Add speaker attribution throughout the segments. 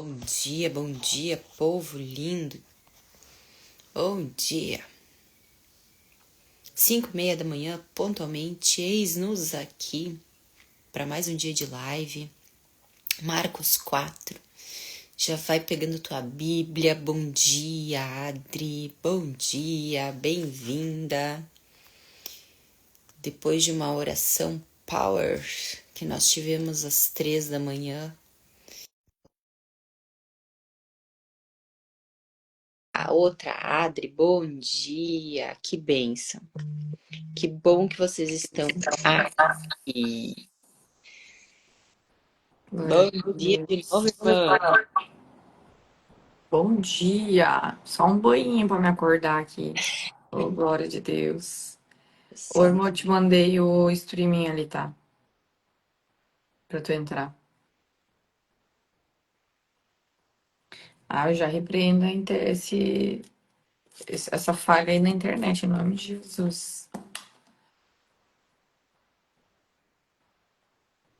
Speaker 1: Bom dia, povo lindo. Bom dia. 5:30 da manhã, pontualmente, eis-nos aqui para mais um dia de live. Marcos 4. Já vai pegando tua Bíblia. Bom dia, Adri. Bom dia, bem-vinda. Depois de uma oração power que nós tivemos às 3 da manhã, a outra, Adri, bom dia, que bênção. Que bom que vocês estão aqui.
Speaker 2: Glória
Speaker 1: Bom
Speaker 2: a
Speaker 1: dia de novo,
Speaker 2: Deus.
Speaker 1: irmã.
Speaker 2: Bom dia. Só um boinho pra me acordar aqui. Oh, glória de Deus. Ô,
Speaker 1: Só
Speaker 2: irmão, eu te mandei o streaming ali, tá? Pra tu entrar. Eu já repreendo essa falha aí na internet, em nome de Jesus.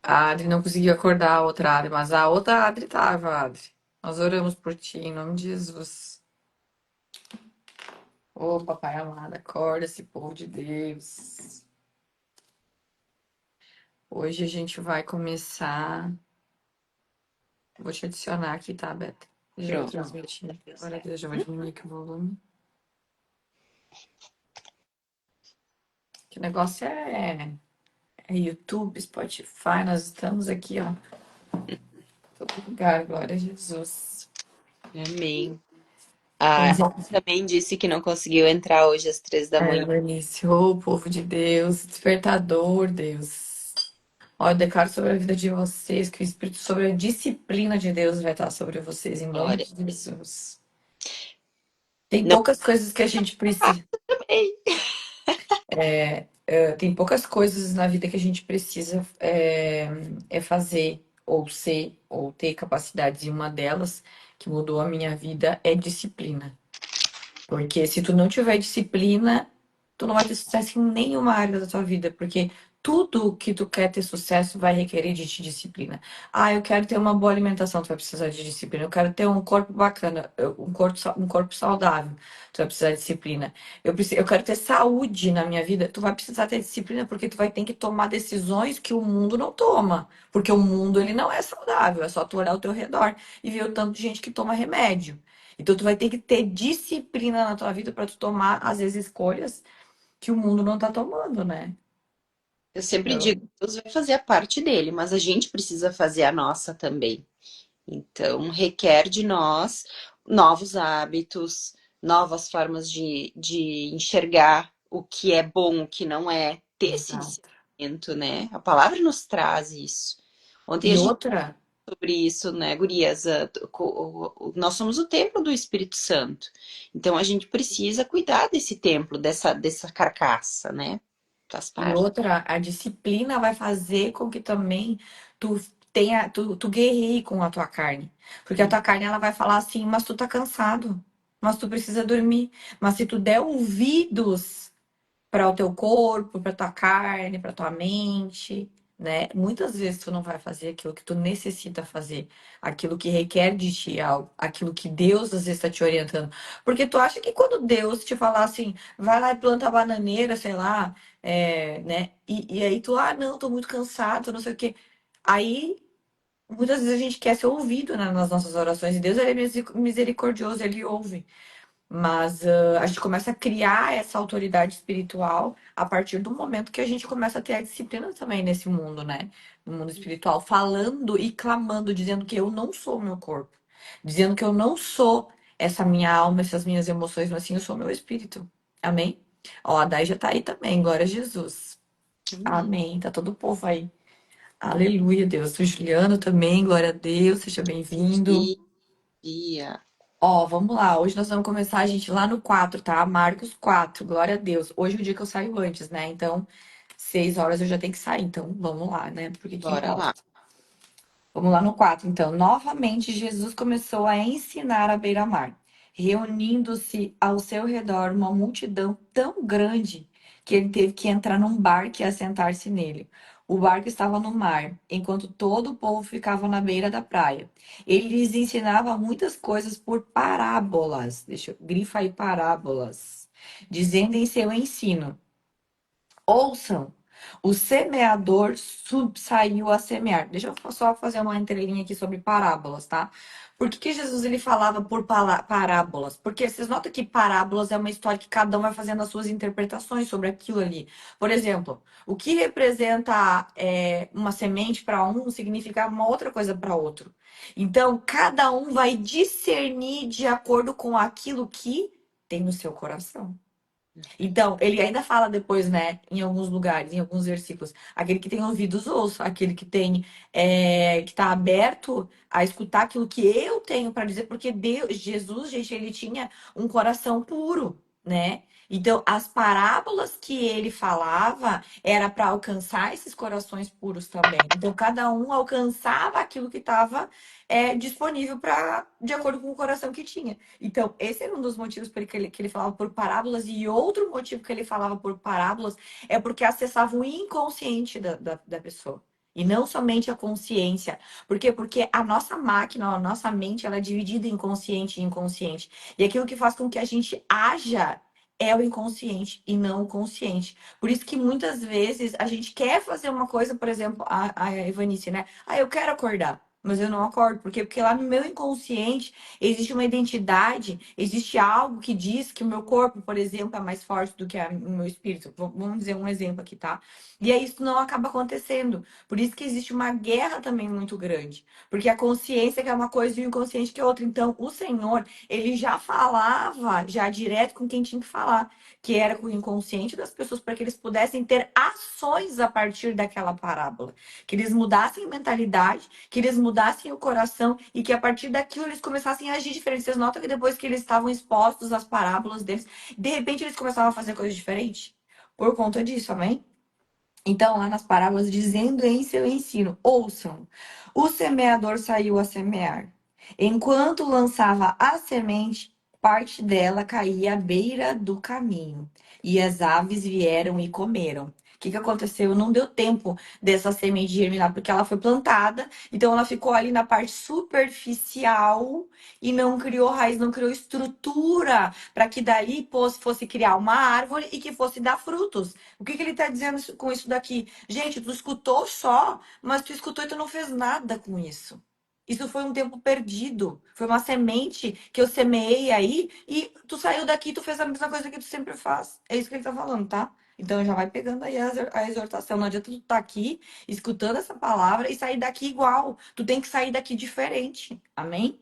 Speaker 2: A Adri não conseguiu acordar a outra Adri, mas a outra Adri tava, Adri. Nós oramos por ti, em nome de Jesus. Ô, papai amado, acorda esse povo de Deus. Hoje a gente vai começar. Vou te adicionar aqui, tá, Beto? Já vou
Speaker 1: pronto.
Speaker 2: transmitir. Agora aqui, já vou diminuir aqui o volume. Que o negócio é YouTube, Spotify, nós estamos aqui, ó. Todo lugar, glória a Jesus.
Speaker 1: Amém. A
Speaker 2: Vamos lá.
Speaker 1: também disse que não conseguiu entrar hoje às 3 da manhã.
Speaker 2: Bernice, ô povo de Deus, despertador, Deus. Ó, eu declaro sobre a vida de vocês que o Espírito, sobre a disciplina de Deus vai estar sobre vocês, em nome
Speaker 1: Glória.
Speaker 2: de Jesus. Tem
Speaker 1: Não,
Speaker 2: poucas coisas que a gente precisa.
Speaker 1: amém.
Speaker 2: Tem poucas coisas na vida que a gente precisa fazer, ou ser, ou ter capacidades. E uma delas, que mudou a minha vida, é disciplina. Porque se tu não tiver disciplina, tu não vai ter sucesso em nenhuma área da tua vida, porque tudo que tu quer ter sucesso vai requerer de ti disciplina. Eu quero ter uma boa alimentação, tu vai precisar de disciplina. Eu quero ter um corpo bacana, um corpo saudável, tu vai precisar de disciplina. Eu quero ter saúde na minha vida, tu vai precisar ter disciplina, porque tu vai ter que tomar decisões que o mundo não toma, porque o mundo ele não é saudável, é só tu olhar ao teu redor e ver o tanto de gente que toma remédio. Então, tu vai ter que ter disciplina na tua vida para tu tomar, às vezes, escolhas que o mundo não tá tomando, né?
Speaker 1: Eu sempre
Speaker 2: Então,
Speaker 1: digo, Deus vai fazer a parte dele, mas a gente precisa fazer a nossa também. Então, requer de nós novos hábitos, novas formas de enxergar o que é bom, o que não é, ter esse
Speaker 2: exato.
Speaker 1: discernimento, né? A palavra nos traz isso. Ontem a
Speaker 2: E
Speaker 1: gente
Speaker 2: outra,
Speaker 1: sobre isso, né, gurias? Nós somos o templo do Espírito Santo. Então a gente precisa cuidar desse templo, dessa carcaça, né? Faz parte.
Speaker 2: a disciplina vai fazer com que também tu guerreie com a tua carne. Porque a tua carne, ela vai falar assim, mas tu tá cansado, mas tu precisa dormir. Mas se tu der ouvidos para o teu corpo, para tua carne, para tua mente, né? Muitas vezes tu não vai fazer aquilo que tu necessita fazer, aquilo que requer de ti algo, aquilo que Deus às vezes está te orientando. Porque tu acha que quando Deus te falar assim, vai lá e planta a bananeira, sei lá, né? E aí tu, não, tô muito cansado, não sei o quê. Aí muitas vezes a gente quer ser ouvido, né, nas nossas orações, e Deus ele é misericordioso, ele ouve. Mas a gente começa a criar essa autoridade espiritual a partir do momento que a gente começa a ter a disciplina também nesse mundo, né? No mundo espiritual, falando e clamando, dizendo que eu não sou o meu corpo, dizendo que eu não sou essa minha alma, essas minhas emoções, mas sim eu sou o meu espírito. Amém? Ó, a Dai já tá aí também, glória a Jesus.
Speaker 1: Amém.
Speaker 2: Amém. Tá todo o povo aí. Aleluia, Deus. O Juliano também, glória a Deus, seja bem-vindo.
Speaker 1: Dia.
Speaker 2: Ó, vamos lá. Hoje nós vamos começar, a gente, lá no 4, tá? Marcos 4, glória a Deus. Hoje é o dia que eu saio antes, né? Então, 6 horas eu já tenho que sair. Então, vamos lá, né? Porque que
Speaker 1: Bora lá.
Speaker 2: importa. Vamos lá no 4. Então, novamente, Jesus começou a ensinar à beira-mar, reunindo-se ao seu redor uma multidão tão grande que ele teve que entrar num barco e assentar-se nele. O barco estava no mar, enquanto todo o povo ficava na beira da praia. Ele lhes ensinava muitas coisas por parábolas. Deixa eu grifa aí parábolas. Dizendo em seu ensino: ouçam, o semeador saiu a semear. Deixa eu só fazer uma entrelinha aqui sobre parábolas, tá? Por que que Jesus ele falava por parábolas? Porque vocês notam que parábolas é uma história que cada um vai fazendo as suas interpretações sobre aquilo ali. Por exemplo, o que representa uma semente para um significa uma outra coisa para outro. Então, cada um vai discernir de acordo com aquilo que tem no seu coração. Então, ele ainda fala depois, né, em alguns lugares, em alguns versículos, aquele que tem ouvidos ouça, aquele que tem, que está aberto a escutar aquilo que eu tenho para dizer, porque Deus, Jesus, gente, ele tinha um coração puro, né? Então, as parábolas que ele falava era para alcançar esses corações puros também. Então, cada um alcançava aquilo que estava disponível para, de acordo com o coração que tinha. Então, esse era um dos motivos por que ele falava por parábolas, e outro motivo que ele falava por parábolas é porque acessava o inconsciente da pessoa. E não somente a consciência. Por quê? Porque a nossa máquina, a nossa mente, ela é dividida em consciente e inconsciente. E aquilo que faz com que a gente haja é o inconsciente e não o consciente. Por isso que muitas vezes a gente quer fazer uma coisa, por exemplo, a Evanice, né? Ah, eu quero acordar. Mas eu não acordo. Por quê? Porque lá no meu inconsciente existe uma identidade, existe algo que diz que o meu corpo, por exemplo, é mais forte do que o meu espírito. Vamos dizer um exemplo aqui, tá? E aí isso não acaba acontecendo. Por isso que existe uma guerra também muito grande. Porque a consciência que é uma coisa e o inconsciente que é outra. Então, o Senhor, ele já falava, já direto com quem tinha que falar, que era com o inconsciente das pessoas, para que eles pudessem ter ações a partir daquela parábola. Que eles mudassem mentalidade, que eles mudassem o coração e que a partir daquilo eles começassem a agir diferente. Vocês notam que depois que eles estavam expostos às parábolas deles, de repente eles começavam a fazer coisas diferentes? Por conta disso, amém? Então, lá nas parábolas, dizendo em seu ensino: ouçam, o semeador saiu a semear. Enquanto lançava a semente, parte dela caía à beira do caminho, e as aves vieram e comeram. O que que aconteceu? Não deu tempo dessa semente germinar, porque ela foi plantada, então ela ficou ali na parte superficial e não criou raiz, não criou estrutura para que dali fosse criar uma árvore e que fosse dar frutos. O que que ele está dizendo com isso daqui? Gente, tu escutou só, mas tu escutou e tu não fez nada com isso. Isso foi um tempo perdido. Foi uma semente que eu semeei aí e tu saiu daqui e tu fez a mesma coisa que tu sempre faz. É isso que ele tá falando, tá? Então já vai pegando aí a exortação. Não adianta tu estar aqui escutando essa palavra e sair daqui igual. Tu tem que sair daqui diferente. Amém?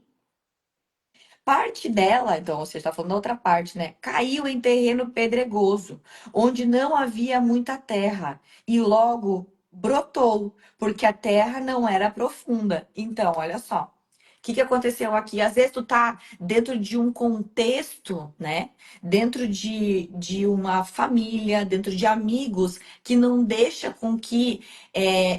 Speaker 2: Parte dela, então, você está falando da outra parte, né? Caiu em terreno pedregoso, onde não havia muita terra, e logo brotou, porque a terra não era profunda. Então, olha só. O que que aconteceu aqui? Às vezes tu tá dentro de um contexto, né? Dentro de uma família, dentro de amigos, que não deixa com que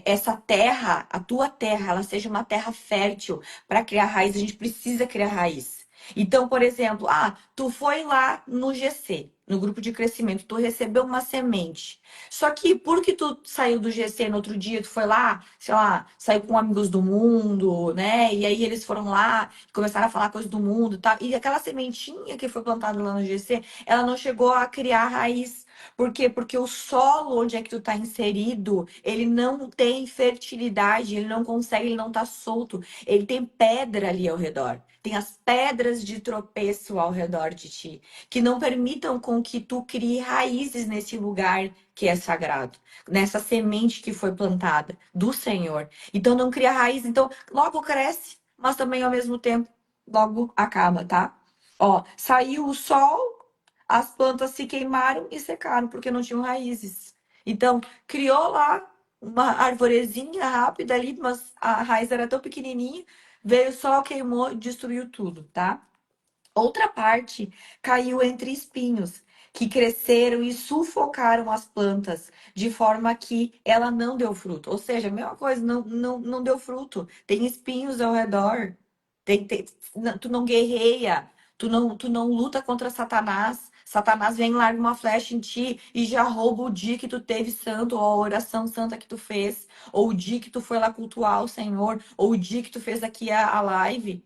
Speaker 2: essa terra, a tua terra, ela seja uma terra fértil para criar raiz. A gente precisa criar raiz. Então, por exemplo, tu foi lá no GC, no grupo de crescimento, tu recebeu uma semente. Só que porque tu saiu do GC no outro dia, tu foi lá, sei lá, saiu com amigos do mundo, né? E aí eles foram lá, começaram a falar coisas do mundo e tal. E aquela sementinha que foi plantada lá no GC, ela não chegou a criar raiz. Por quê? Porque o solo onde é que tu tá inserido, ele não tem fertilidade, ele não consegue, ele não tá solto. Ele tem pedra ali ao redor. Tem as pedras de tropeço ao redor de ti, que não permitam com que tu crie raízes nesse lugar que é sagrado, nessa semente que foi plantada do Senhor. Então não cria raiz, então logo cresce, mas também ao mesmo tempo logo acaba, tá? Ó, saiu o sol, as plantas se queimaram e secaram porque não tinham raízes. Então criou lá uma arvorezinha rápida ali, mas a raiz era tão pequenininha. Veio só, queimou, destruiu tudo, tá? Outra parte caiu entre espinhos, que cresceram e sufocaram as plantas, de forma que ela não deu fruto. Ou seja, a mesma coisa, não deu fruto. Tem espinhos ao redor, tu não guerreia, Tu não luta contra Satanás. Satanás vem, larga uma flecha em ti e já rouba o dia que tu teve santo, ou a oração santa que tu fez, ou o dia que tu foi lá cultuar o Senhor, ou o dia que tu fez aqui a live,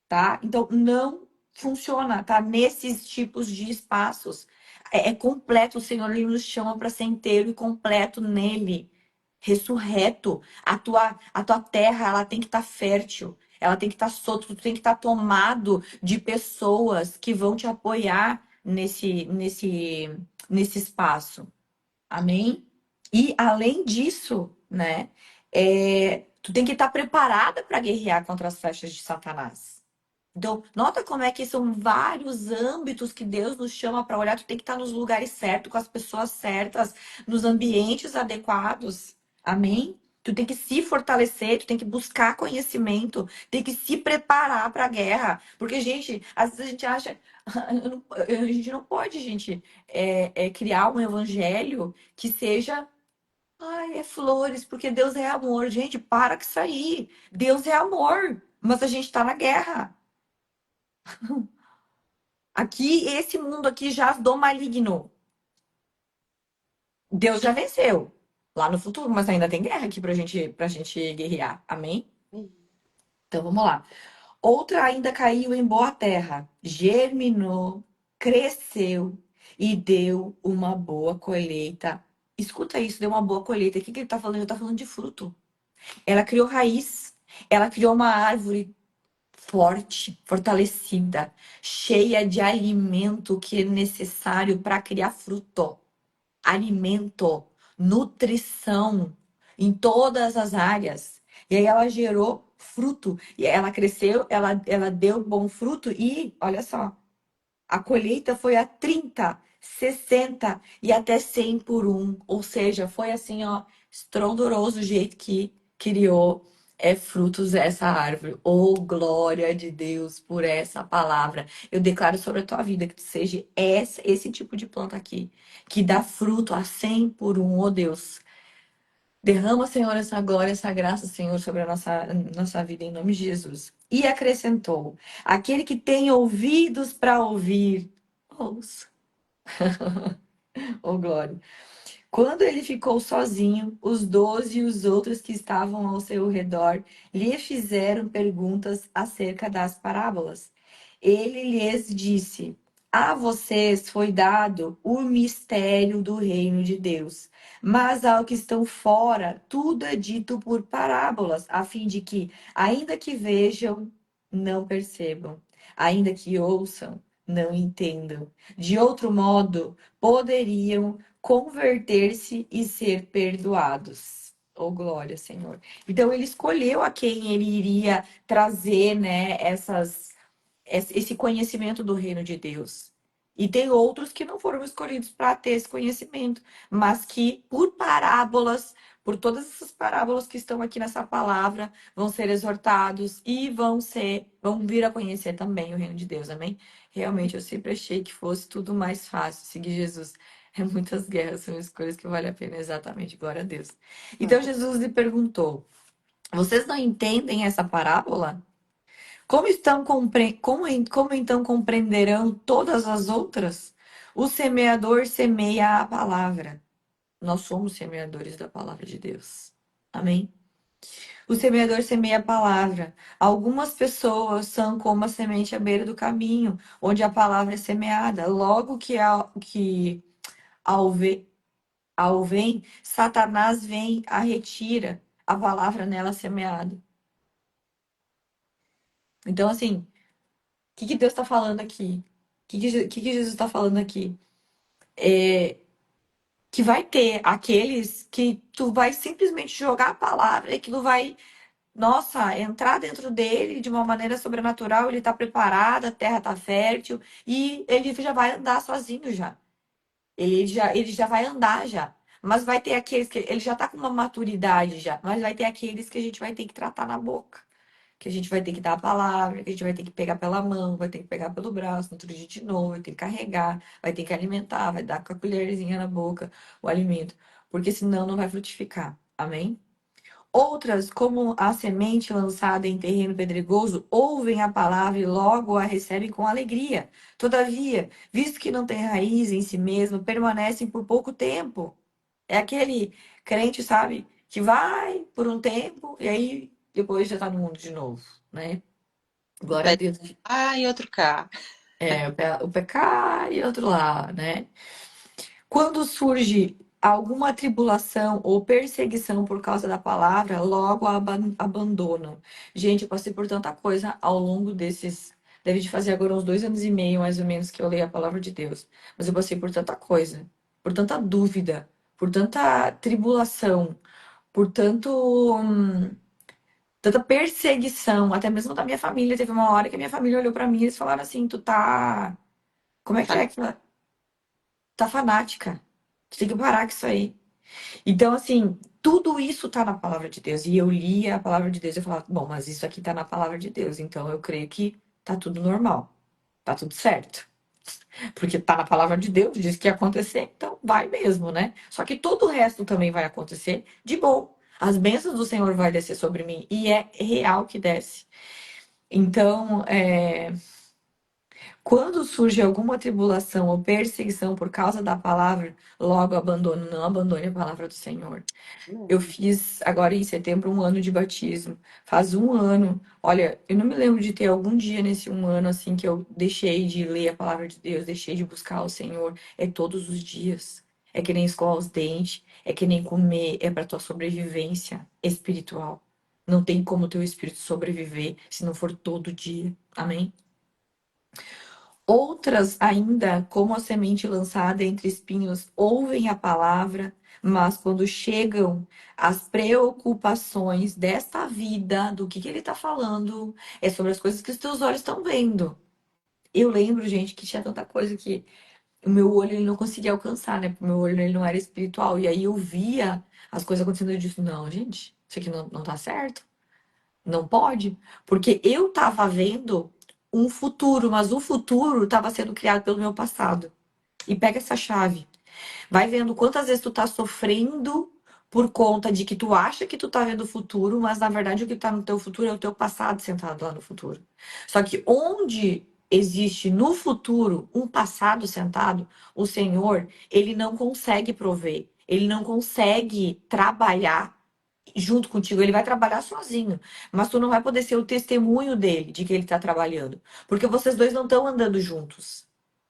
Speaker 2: tá? Então, não funciona, tá? Nesses tipos de espaços. É completo, o Senhor ele nos chama para ser inteiro e completo nele, ressurreto. A tua terra, ela tem que estar fértil, ela tem que estar solta, tu tem que estar tomado de pessoas que vão te apoiar nesse espaço. Amém? E além disso, né, tu tem que estar preparada para guerrear contra as flechas de Satanás. Então, nota como é que são vários âmbitos que Deus nos chama para olhar. Tu tem que estar nos lugares certos, com as pessoas certas, nos ambientes adequados. Amém? Tu tem que se fortalecer, tu tem que buscar conhecimento, tem que se preparar para a guerra. Porque, gente, às vezes a gente acha. A gente não pode, gente, criar um evangelho que seja. Ai, é flores, porque Deus é amor. Gente, para com isso aí. Deus é amor, mas a gente está na guerra. Aqui, esse mundo aqui jaz do maligno. Deus já venceu lá no futuro, mas ainda tem guerra aqui pra gente guerrear. Amém? Então vamos lá. Outra ainda caiu em boa terra, germinou, cresceu e deu uma boa colheita. Escuta isso, deu uma boa colheita. O que ele tá falando? Ele tá falando de fruto. Ela criou raiz, ela criou uma árvore forte, fortalecida, cheia de alimento que é necessário para criar fruto. Alimento, nutrição em todas as áreas. E aí ela gerou fruto, e ela cresceu, ela deu bom fruto e, olha só, a colheita foi a 30, 60 e até 100 por um. Ou seja, foi assim, ó, estrondoroso o jeito que criou frutos essa árvore. Oh, glória de Deus por essa palavra. Eu declaro sobre a tua vida que tu seja esse tipo de planta aqui, que dá fruto a 100 por um, oh Deus. Derrama, Senhor, essa glória, essa graça, Senhor, sobre a nossa vida, em nome de Jesus. E acrescentou: aquele que tem ouvidos para ouvir, ouça. Oh, glória. Quando ele ficou sozinho, os 12 e os outros que estavam ao seu redor lhe fizeram perguntas acerca das parábolas. Ele lhes disse: a vocês foi dado o mistério do reino de Deus, mas ao que estão fora, tudo é dito por parábolas, a fim de que, ainda que vejam, não percebam, ainda que ouçam, não entendam. De outro modo, poderiam converter-se e ser perdoados. Oh, glória, Senhor. Então, ele escolheu a quem ele iria trazer, né, esse conhecimento do reino de Deus. E tem outros que não foram escolhidos para ter esse conhecimento, mas que por parábolas, por todas essas parábolas que estão aqui nessa palavra, vão ser exortados e vão vir a conhecer também o reino de Deus, amém? Realmente, eu sempre achei que fosse tudo mais fácil seguir Jesus. É muitas guerras, são escolhas que vale a pena, exatamente, glória a Deus. Então Jesus lhe perguntou: vocês não entendem essa parábola? Como então compreenderão todas as outras? O semeador semeia a palavra. Nós somos semeadores da palavra de Deus. Amém? O semeador semeia a palavra. Algumas pessoas são como a semente à beira do caminho, onde a palavra é semeada. Logo que ao vem, Satanás vem a retira a palavra nela semeada. Então, assim, que Deus está falando aqui? O que Jesus está falando aqui? É que vai ter aqueles que tu vai simplesmente jogar a palavra e que tu vai, nossa, entrar dentro dele de uma maneira sobrenatural, ele está preparado, a terra está fértil e ele já vai andar sozinho já. Ele já vai andar já. Mas vai ter aqueles que ele já está com uma maturidade já, mas vai ter aqueles que a gente vai ter que tratar na boca, que a gente vai ter que dar a palavra, que a gente vai ter que pegar pela mão, vai ter que pegar pelo braço, nutrir de novo, vai ter que carregar, vai ter que alimentar, vai dar com a colherzinha na boca o alimento, porque senão não vai frutificar. Amém? Outras, como a semente lançada em terreno pedregoso, ouvem a palavra e logo a recebem com alegria. Todavia, visto que não tem raiz em si mesmo, permanecem por pouco tempo. É aquele crente, sabe, que vai por um tempo e aí depois já tá no mundo de novo, né?
Speaker 1: Um
Speaker 2: Glória a
Speaker 1: pé
Speaker 2: Deus.
Speaker 1: A e outro cá.
Speaker 2: É, o pecado e outro lá, né? Quando surge alguma tribulação ou perseguição por causa da palavra, logo a abandonam. Gente, eu passei por tanta coisa ao longo desses. Deve de fazer agora uns 2 anos e meio, mais ou menos, que eu leio a palavra de Deus. Mas eu passei por tanta coisa, por tanta dúvida, por tanta tribulação, por tanta perseguição, até mesmo da minha família. Teve uma hora que a minha família olhou pra mim e eles falaram assim: Tu tá. Como é que é? Tá fanática. Tu tem que parar com isso aí. Então, assim, tudo isso tá na palavra de Deus. E eu lia a palavra de Deus e eu falava, bom, mas isso aqui tá na palavra de Deus, então eu creio que tá tudo normal, tá tudo certo. Porque tá na palavra de Deus, diz que ia acontecer, então vai mesmo, né? Só que todo o resto também vai acontecer de bom. As bênçãos do Senhor vai descer sobre mim. E é real que desce. Então, quando surge alguma tribulação ou perseguição por causa da palavra, logo abandono, não abandone a palavra do Senhor. Eu fiz agora em setembro um ano de batismo. Faz um ano. Olha, eu não me lembro de ter algum dia nesse um ano assim que eu deixei de ler a palavra de Deus, deixei de buscar o Senhor. É todos os dias. É que nem escovar os dentes, é que nem comer, é para tua sobrevivência espiritual. Não tem como teu espírito sobreviver se não for todo dia. Amém? Outras ainda, como a semente lançada entre espinhos, ouvem a palavra, mas quando chegam as preocupações desta vida, do que ele está falando, é sobre as coisas que os teus olhos estão vendo. Eu lembro, gente, que tinha tanta coisa que o meu olho ele não conseguia alcançar, né? Porque o meu olho ele não era espiritual. E aí eu via as coisas acontecendo e eu disse, não, gente, isso aqui não tá certo. Não pode, porque eu estava vendo um futuro, mas o futuro estava sendo criado pelo meu passado. E pega essa chave. Vai vendo quantas vezes tu tá sofrendo por conta de que tu acha que tu tá vendo o futuro, mas na verdade o que tá no teu futuro é o teu passado sentado lá no futuro. Só que onde existe no futuro um passado sentado, o Senhor, ele não consegue prover, ele não consegue trabalhar junto contigo, ele vai trabalhar sozinho, mas tu não vai poder ser o testemunho dele de que ele está trabalhando, porque vocês dois não estão andando juntos.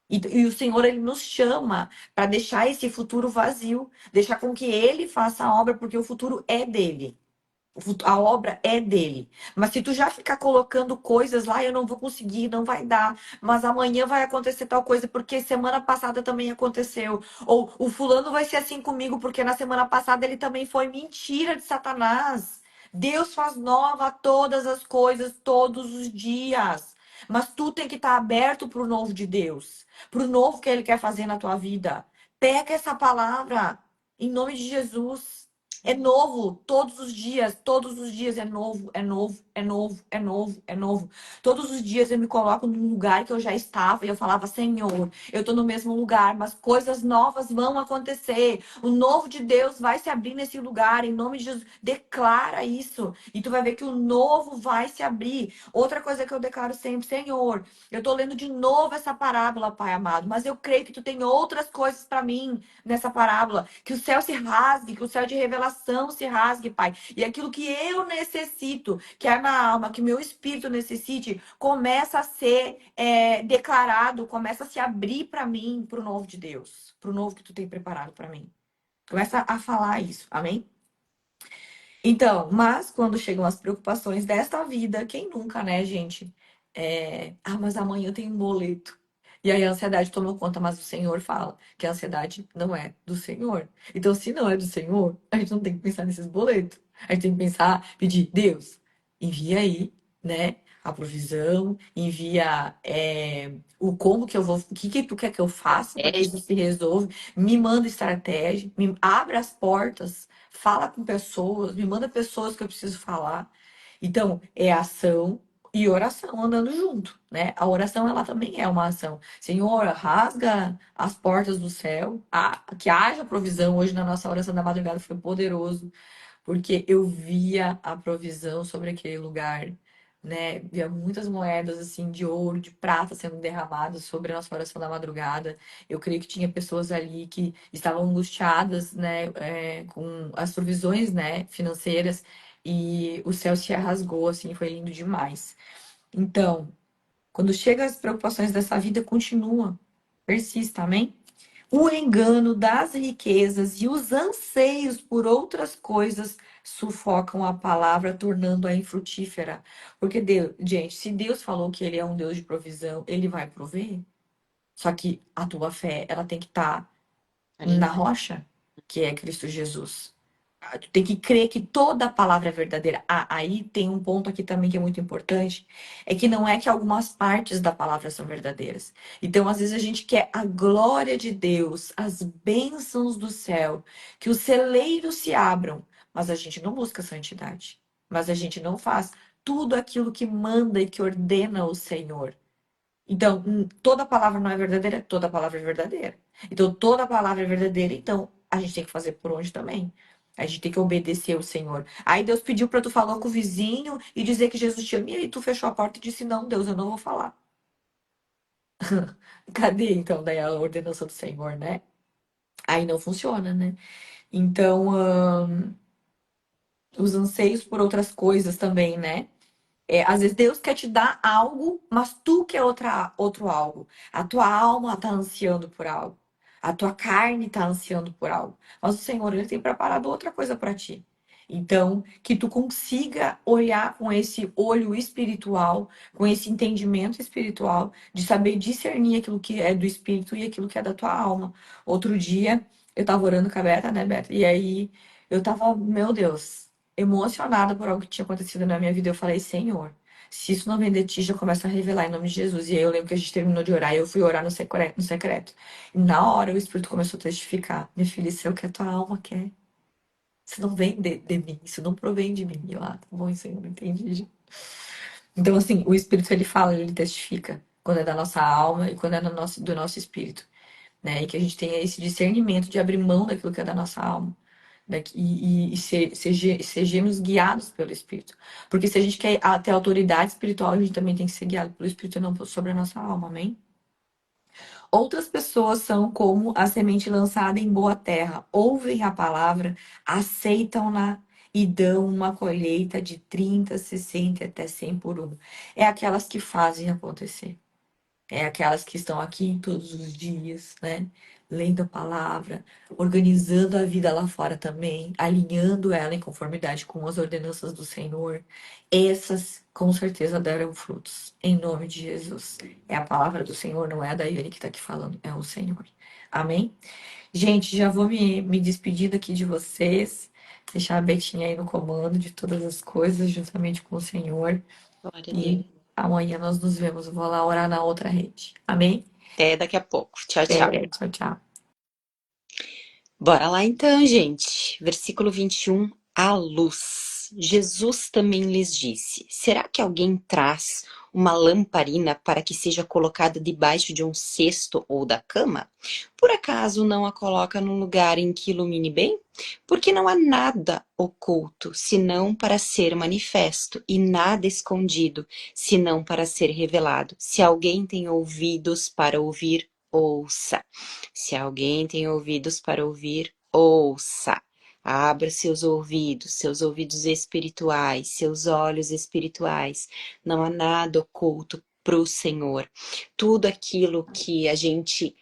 Speaker 2: E o Senhor ele nos chama para deixar esse futuro vazio, deixar com que ele faça a obra, porque o futuro é dele. A obra é dele. Mas se tu já ficar colocando coisas lá, eu não vou conseguir, não vai dar. Mas amanhã vai acontecer tal coisa, porque semana passada também aconteceu. Ou o fulano vai ser assim comigo, porque na semana passada ele também foi. Mentira de Satanás. Deus faz nova todas as coisas, todos os dias. Mas tu tem que estar aberto para o novo de Deus, para o novo que ele quer fazer na tua vida. Pega essa palavra, em nome de Jesus. É novo todos os dias é novo, é novo, é novo, é novo, é novo. Todos os dias eu me coloco num lugar que eu já estava e eu falava, Senhor, eu tô no mesmo lugar, mas coisas novas vão acontecer. O novo de Deus vai se abrir nesse lugar, em nome de Jesus. Declara isso e tu vai ver que o novo vai se abrir. Outra coisa que eu declaro sempre, Senhor, eu tô lendo de novo essa parábola, Pai amado, mas eu creio que tu tem outras coisas para mim nessa parábola. Que o céu se rasgue, que o céu de revelação se rasgue, Pai. E aquilo que eu necessito, que é na alma, que meu espírito necessite, começa a ser declarado, começa a se abrir para mim, para o novo de Deus, para o novo que tu tem preparado para mim. Começa a falar isso, amém? Então, mas quando chegam as preocupações desta vida, quem nunca, né, gente? Mas amanhã tem um boleto. E aí a ansiedade tomou conta, mas o Senhor fala que a ansiedade não é do Senhor. Então, se não é do Senhor, a gente não tem que pensar nesses boletos. A gente tem que pensar, pedir, Deus, envia aí, né? A provisão, envia o como que eu vou, o que tu quer que eu faça para que isso se resolva, me manda estratégia, me abre as portas, fala com pessoas, me manda pessoas que eu preciso falar. Então, é ação e oração andando junto, né? A oração, ela também é uma ação. Senhor, rasga as portas do céu, que haja provisão. Hoje, na nossa oração da madrugada, foi poderoso, porque eu via a provisão sobre aquele lugar, né? Via muitas moedas assim de ouro, de prata sendo derramadas sobre a nossa oração da madrugada. Eu creio que tinha pessoas ali que estavam angustiadas, né, com as provisões, né, financeiras, e o céu se rasgou, assim, foi lindo demais. Então, quando chegam as preocupações dessa vida, continua, persista, amém? O engano das riquezas e os anseios por outras coisas sufocam a palavra, tornando-a infrutífera. Porque Deus, gente, se Deus falou que Ele é um Deus de provisão, Ele vai prover. Só que a tua fé, ela tem que estar na
Speaker 1: Alinhar.
Speaker 2: rocha, que é Cristo Jesus. Tu tem que crer que toda a palavra é verdadeira. Ah, aí tem um ponto aqui também que é muito importante, é que não é que algumas partes da palavra são verdadeiras. Então, às vezes a gente quer a glória de Deus, as bênçãos do céu, que os celeiros se abram, mas a gente não busca santidade. Mas a gente não faz tudo aquilo que manda e que ordena o Senhor. Então, toda palavra não é verdadeira, toda palavra é verdadeira. Então, toda palavra é verdadeira, então a gente tem que fazer por onde também. A gente tem que obedecer o Senhor. Aí Deus pediu para tu falar com o vizinho e dizer que Jesus te ama, e aí tu fechou a porta e disse: Não, Deus, eu não vou falar. Cadê então daí a ordenança do Senhor, né? Aí não funciona, né? Então, os anseios por outras coisas também, né? Às vezes Deus quer te dar algo, mas tu quer outro algo. A tua alma está ansiando por algo. A tua carne está ansiando por algo. Mas o Senhor, Ele tem preparado outra coisa para ti. Então, que tu consiga olhar com esse olho espiritual, com esse entendimento espiritual, de saber discernir aquilo que é do espírito e aquilo que é da tua alma. Outro dia, eu tava orando com a Beta, né, Beta? E aí, eu tava, meu Deus, emocionada por algo que tinha acontecido na minha vida. Eu falei, Senhor, se isso não vem de ti, já começa a revelar em nome de Jesus. E aí eu lembro que a gente terminou de orar e eu fui orar no secreto, no secreto. E na hora o Espírito começou a testificar. Minha filha, isso é o que a tua alma quer. Isso não vem de mim, isso não provém de mim. E eu, tá bom, Senhor, entendi. Então, assim, o Espírito, ele fala, ele testifica. Quando é da nossa alma e quando é do nosso espírito. Né? E que a gente tenha esse discernimento de abrir mão daquilo que é da nossa alma, né? Sejamos guiados pelo Espírito. Porque se a gente quer ter autoridade espiritual, a gente também tem que ser guiado pelo Espírito e não sobre a nossa alma, amém? Outras pessoas são como a semente lançada em boa terra, ouvem a palavra, aceitam-na e dão uma colheita de 30, 60 até 100 por um. É aquelas que fazem acontecer. É aquelas que estão aqui todos os dias, né? Lendo a palavra, organizando a vida lá fora também, alinhando ela em conformidade com as ordenanças do Senhor. Essas com certeza darão frutos, em nome de Jesus. É a palavra do Senhor, não é a Daiane que está aqui falando, é o Senhor. Amém? Gente, já vou me despedindo aqui de vocês, deixar a Betinha aí no comando de todas as coisas, juntamente com o Senhor.
Speaker 1: Glória a Deus.
Speaker 2: E amanhã nós nos vemos. Eu vou lá orar na outra rede. Amém?
Speaker 1: Até daqui a pouco. Tchau, tchau.
Speaker 2: Até. Tchau, tchau.
Speaker 1: Bora lá então, gente. Versículo 21, a luz. Jesus também lhes disse: Será que alguém traz uma lamparina para que seja colocada debaixo de um cesto ou da cama? Por acaso não a coloca num lugar em que ilumine bem? Porque não há nada oculto, senão para ser manifesto, e nada escondido, senão para ser revelado. Se alguém tem ouvidos para ouvir, ouça. Se alguém tem ouvidos para ouvir, ouça. Abra seus ouvidos espirituais, seus olhos espirituais. Não há nada oculto para o Senhor. Tudo aquilo que a gente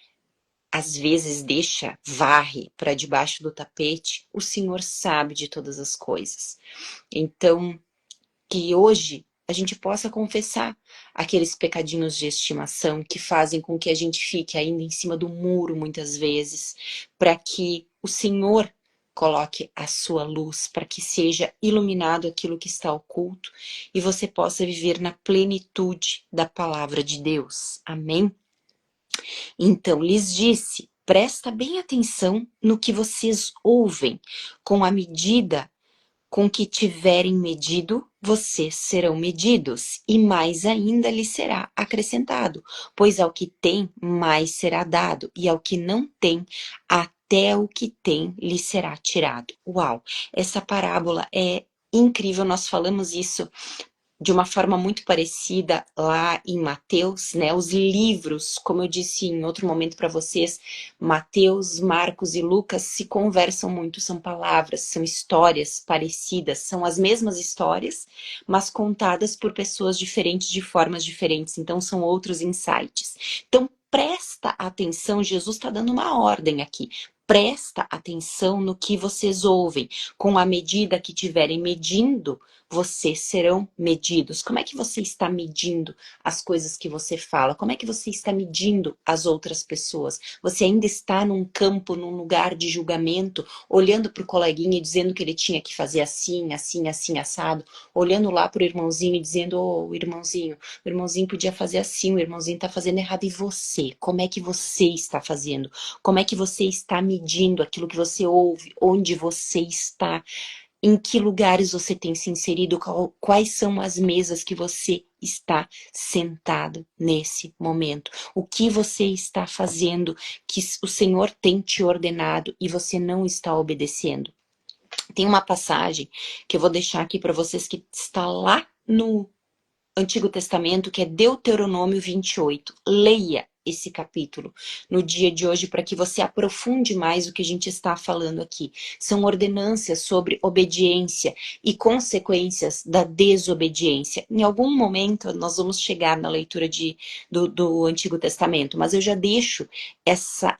Speaker 1: às vezes deixa, varre para debaixo do tapete, o Senhor sabe de todas as coisas. Então, que hoje a gente possa confessar aqueles pecadinhos de estimação que fazem com que a gente fique ainda em cima do muro muitas vezes, para que o Senhor coloque a sua luz, para que seja iluminado aquilo que está oculto e você possa viver na plenitude da palavra de Deus. Amém? Então lhes disse: presta bem atenção no que vocês ouvem, com a medida com que tiverem medido, vocês serão medidos, e mais ainda lhes será acrescentado, pois ao que tem, mais será dado, e ao que não tem, até o que tem lhe será tirado. Uau! Essa parábola é incrível, nós falamos isso de uma forma muito parecida lá em Mateus, né? Os livros, como eu disse em outro momento para vocês, Mateus, Marcos e Lucas se conversam muito, são palavras, são histórias parecidas, são as mesmas histórias, mas contadas por pessoas diferentes, de formas diferentes, então são outros insights. Então, presta atenção, Jesus está dando uma ordem aqui. Presta atenção no que vocês ouvem. Com a medida que tiverem medindo, vocês serão medidos. Como é que você está medindo as coisas que você fala? Como é que você está medindo as outras pessoas? Você ainda está num campo, num lugar de julgamento, olhando para o coleguinha e dizendo que ele tinha que fazer assim, assim, assim, assado, olhando lá para o irmãozinho e dizendo, o irmãozinho podia fazer assim, o irmãozinho está fazendo errado. E você? Como é que você está fazendo? Como é que você está medindo aquilo que você ouve? Onde você está? Em que lugares você tem se inserido? Quais são as mesas que você está sentado nesse momento? O que você está fazendo que o Senhor tem te ordenado e você não está obedecendo? Tem uma passagem que eu vou deixar aqui para vocês que está lá no Antigo Testamento, que é Deuteronômio 28. Leia esse capítulo no dia de hoje para que você aprofunde mais o que a gente está falando aqui. São ordenâncias sobre obediência e consequências da desobediência. Em algum momento nós vamos chegar na leitura do Antigo Testamento, mas eu já deixo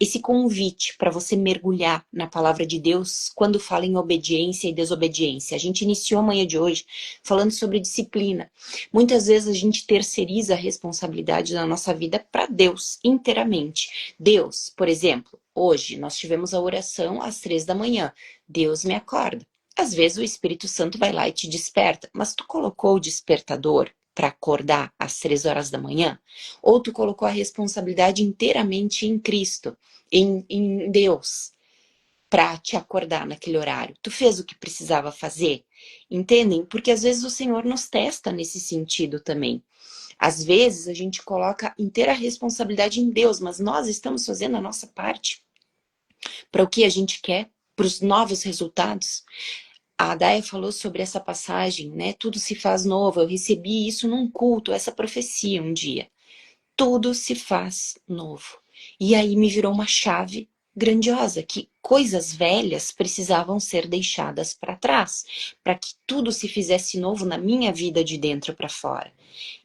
Speaker 1: esse convite para você mergulhar na palavra de Deus quando fala em obediência e desobediência. A gente iniciou a manhã de hoje falando sobre disciplina. Muitas vezes a gente terceiriza a responsabilidade da nossa vida para Deus inteiramente. Deus, por exemplo, hoje nós tivemos a oração às 3 da manhã. Deus me acorda. Às vezes o Espírito Santo vai lá e te desperta, mas tu colocou o despertador para acordar às 3 horas da manhã? Ou tu colocou a responsabilidade inteiramente em Cristo, em Deus, para te acordar naquele horário? Tu fez o que precisava fazer? Entendem? Porque às vezes o Senhor nos testa nesse sentido também. Às vezes a gente coloca inteira responsabilidade em Deus, mas nós estamos fazendo a nossa parte para o que a gente quer, para os novos resultados. A Adaia falou sobre essa passagem, né? Tudo se faz novo. Eu recebi isso num culto, essa profecia um dia. Tudo se faz novo. E aí me virou uma chave grandiosa, que coisas velhas precisavam ser deixadas para trás, para que tudo se fizesse novo na minha vida de dentro para fora.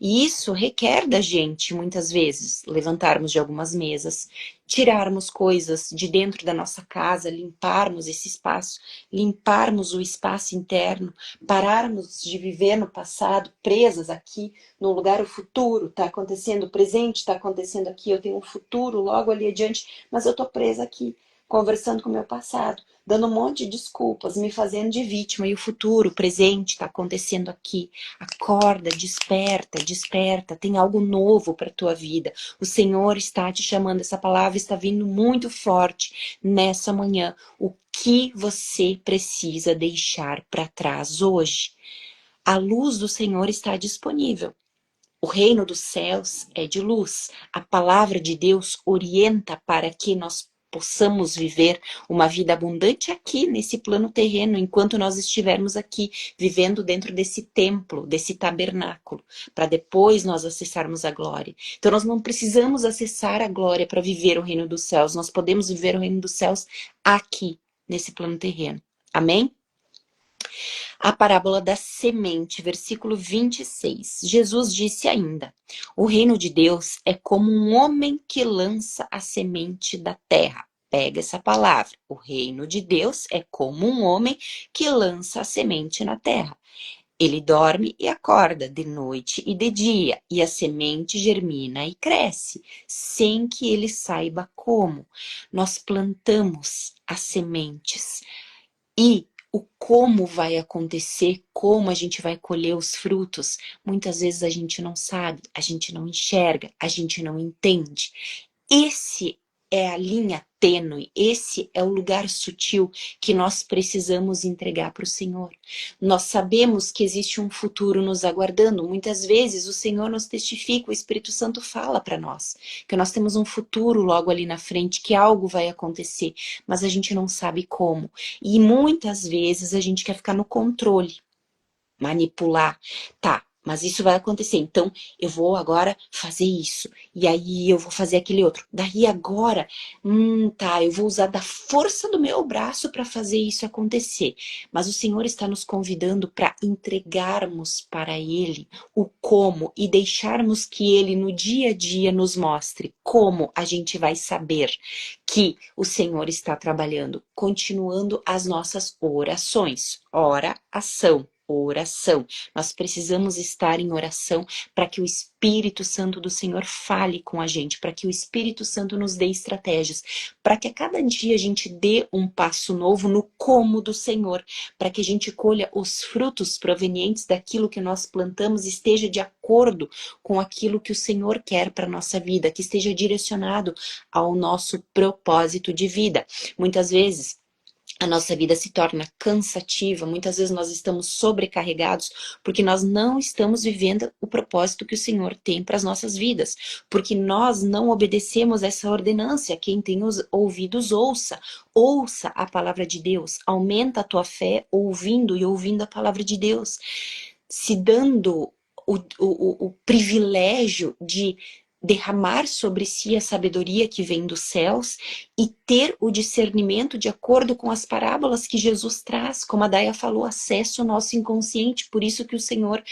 Speaker 1: E isso requer da gente, muitas vezes, levantarmos de algumas mesas, tirarmos coisas de dentro da nossa casa, limparmos esse espaço, limparmos o espaço interno, pararmos de viver no passado, presas aqui no lugar. O futuro está acontecendo, o presente está acontecendo aqui, eu tenho um futuro logo ali adiante, mas eu estou presa aqui, conversando com o meu passado, dando um monte de desculpas, me fazendo de vítima, e o futuro, o presente está acontecendo aqui. Acorda, desperta, desperta, tem algo novo para a tua vida. O Senhor está te chamando, essa palavra está vindo muito forte nessa manhã. O que você precisa deixar para trás hoje? A luz do Senhor está disponível. O reino dos céus é de luz. A palavra de Deus orienta para que nós possamos viver uma vida abundante aqui nesse plano terreno, enquanto nós estivermos aqui vivendo dentro desse templo, desse tabernáculo, para depois nós acessarmos a glória. Então nós não precisamos acessar a glória para viver o reino dos céus, nós podemos viver o reino dos céus aqui, nesse plano terreno. Amém? A parábola da semente, versículo 26. Jesus disse ainda: o reino de Deus é como um homem que lança a semente da terra. Pega essa palavra. O reino de Deus é como um homem que lança a semente na terra. Ele dorme e acorda de noite e de dia, e a semente germina e cresce, sem que ele saiba como. Nós plantamos as sementes e o como vai acontecer, como a gente vai colher os frutos, muitas vezes a gente não sabe, a gente não enxerga, a gente não entende. Esse é a linha tênue, esse é o lugar sutil que nós precisamos entregar para o Senhor. Nós sabemos que existe um futuro nos aguardando. Muitas vezes o Senhor nos testifica, o Espírito Santo fala para nós que nós temos um futuro logo ali na frente, que algo vai acontecer, mas a gente não sabe como. E muitas vezes a gente quer ficar no controle, manipular. Tá, mas isso vai acontecer, então eu vou agora fazer isso, e aí eu vou fazer aquele outro. Daí agora, tá, eu vou usar da força do meu braço para fazer isso acontecer. Mas o Senhor está nos convidando para entregarmos para Ele o como e deixarmos que Ele no dia a dia nos mostre como a gente vai saber que o Senhor está trabalhando, continuando as nossas orações. Ora, ação. Oração. Nós precisamos estar em oração para que o Espírito Santo do Senhor fale com a gente, para que o Espírito Santo nos dê estratégias, para que a cada dia a gente dê um passo novo no como do Senhor, para que a gente colha os frutos provenientes daquilo que nós plantamos, esteja de acordo com aquilo que o Senhor quer para a nossa vida, que esteja direcionado ao nosso propósito de vida. Muitas vezes a nossa vida se torna cansativa, muitas vezes nós estamos sobrecarregados porque nós não estamos vivendo o propósito que o Senhor tem para as nossas vidas, porque nós não obedecemos essa ordenância. Quem tem os ouvidos, ouça. Ouça a palavra de Deus, aumenta a tua fé ouvindo a palavra de Deus, se dando o privilégio de derramar sobre si a sabedoria que vem dos céus e ter o discernimento de acordo com as parábolas que Jesus traz, como a Daia falou, acesso ao nosso inconsciente. Por isso que o Senhor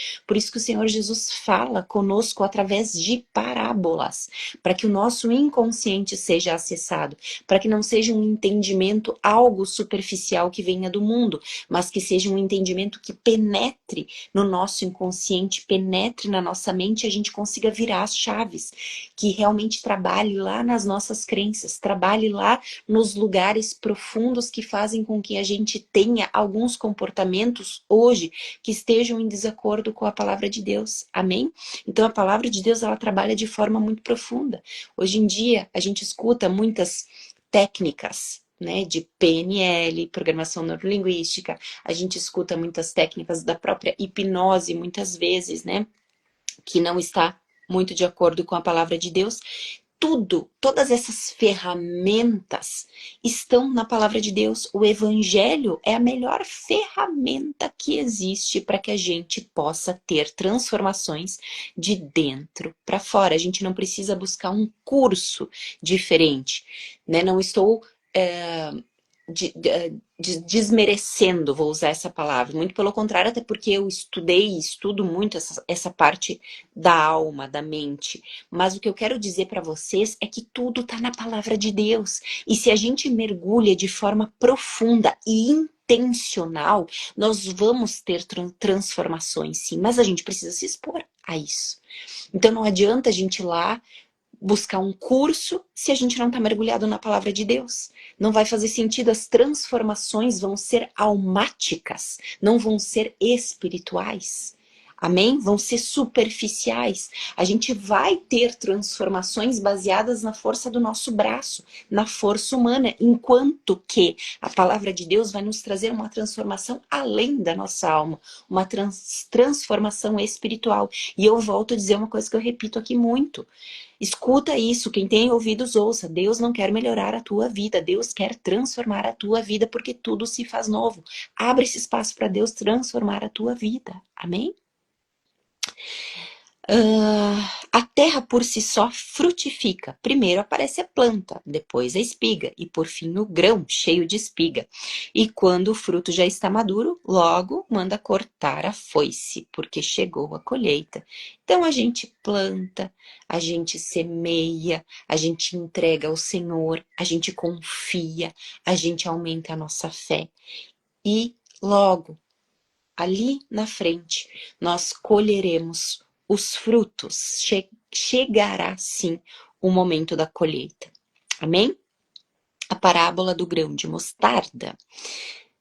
Speaker 1: Jesus fala conosco através de parábolas, para que o nosso inconsciente seja acessado, para que não seja um entendimento algo superficial que venha do mundo, mas que seja um entendimento que penetre no nosso inconsciente, penetre na nossa mente e a gente consiga virar as chaves, que realmente trabalhe lá nas nossas crenças, trabalhe lá nos lugares profundos que fazem com que a gente tenha alguns comportamentos hoje que estejam em desacordo com a palavra de Deus. Amém? Então a palavra de Deus, ela trabalha de forma muito profunda. Hoje em dia a gente escuta muitas técnicas, né, de PNL, programação neurolinguística, a gente escuta muitas técnicas da própria hipnose, muitas vezes, né, que não está muito de acordo com a palavra de Deus. Todas essas ferramentas estão na palavra de Deus. O Evangelho é a melhor ferramenta que existe para que a gente possa ter transformações de dentro para fora. A gente não precisa buscar um curso diferente, né? Não estou desmerecendo, vou usar essa palavra, muito pelo contrário, até porque eu estudei e estudo muito essa parte da alma, da mente, mas o que eu quero dizer para vocês é que tudo está na palavra de Deus, e se a gente mergulha de forma profunda e intencional, nós vamos ter transformações, sim, mas a gente precisa se expor a isso. Então não adianta a gente ir lá buscar um curso se a gente não está mergulhado na palavra de Deus. Não vai fazer sentido, as transformações vão ser almáticas, não vão ser espirituais. Amém? Vão ser superficiais. A gente vai ter transformações baseadas na força do nosso braço, na força humana, enquanto que a palavra de Deus vai nos trazer uma transformação além da nossa alma, uma transformação espiritual. E eu volto a dizer uma coisa que eu repito aqui muito. Escuta isso, quem tem ouvidos ouça. Deus não quer melhorar a tua vida, Deus quer transformar a tua vida, porque tudo se faz novo. Abre esse espaço para Deus transformar a tua vida. Amém? A terra por si só frutifica. Primeiro aparece a planta, depois a espiga e por fim o grão cheio de espiga. E quando o fruto já está maduro, logo manda cortar a foice, porque chegou a colheita. Então a gente planta, a gente semeia, a gente entrega ao Senhor, a gente confia, a gente aumenta a nossa fé. E logo, ali na frente, nós colheremos os frutos. Chegará sim o momento da colheita. Amém? A parábola do grão de mostarda.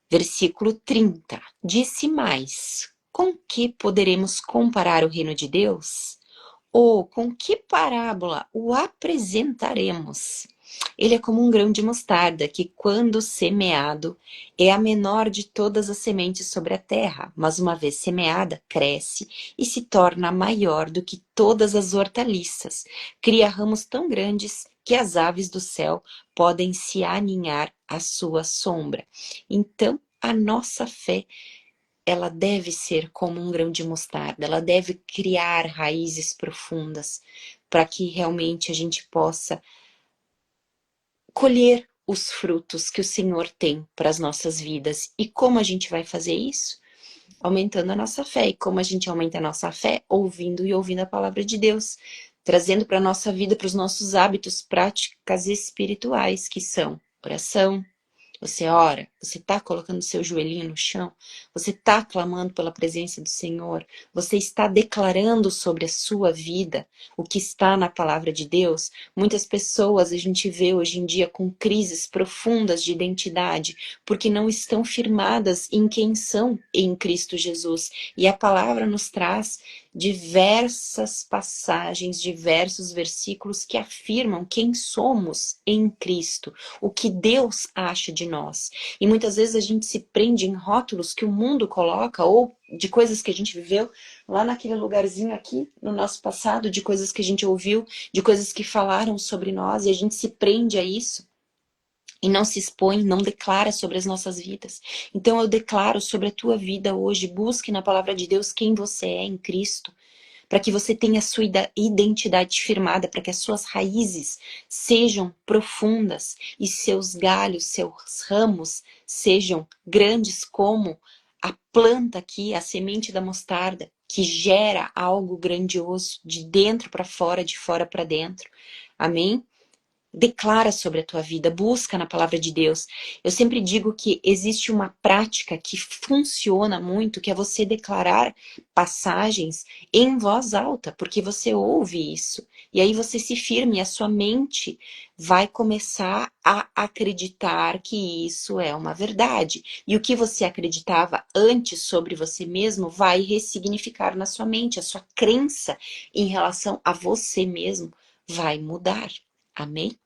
Speaker 1: Versículo 30. Disse mais: com que poderemos comparar o reino de Deus? Ou com que parábola o apresentaremos? Ele é como um grão de mostarda, que quando semeado, é a menor de todas as sementes sobre a terra, mas uma vez semeada, cresce e se torna maior do que todas as hortaliças. Cria ramos tão grandes que as aves do céu podem se aninhar à sua sombra. Então, a nossa fé, ela deve ser como um grão de mostarda, ela deve criar raízes profundas para que realmente a gente possa colher os frutos que o Senhor tem para as nossas vidas. E como a gente vai fazer isso? Aumentando a nossa fé. E como a gente aumenta a nossa fé? Ouvindo e ouvindo a palavra de Deus, trazendo para a nossa vida, para os nossos hábitos, práticas espirituais, que são oração. Você ora, você está colocando seu joelhinho no chão, você está clamando pela presença do Senhor, você está declarando sobre a sua vida o que está na palavra de Deus. Muitas pessoas a gente vê hoje em dia com crises profundas de identidade, porque não estão firmadas em quem são em Cristo Jesus. E a palavra nos traz diversas passagens, diversos versículos que afirmam quem somos em Cristo, o que Deus acha de nós. E muitas vezes a gente se prende em rótulos que o mundo coloca, ou de coisas que a gente viveu lá naquele lugarzinho aqui no nosso passado, de coisas que a gente ouviu, de coisas que falaram sobre nós, e a gente se prende a isso. E não se expõe, não declara sobre as nossas vidas. Então eu declaro sobre a tua vida hoje, busque na palavra de Deus quem você é em Cristo, para que você tenha a sua identidade firmada, para que as suas raízes sejam profundas e seus galhos, seus ramos sejam grandes como a planta aqui, a semente da mostarda, que gera algo grandioso de dentro para fora, de fora para dentro. Amém? Declara sobre a tua vida, busca na palavra de Deus. Eu sempre digo que existe uma prática que funciona muito, que é você declarar passagens em voz alta, porque você ouve isso. E aí você se firma e a sua mente vai começar a acreditar que isso é uma verdade. E o que você acreditava antes sobre você mesmo vai ressignificar na sua mente. A sua crença em relação a você mesmo vai mudar. Amém?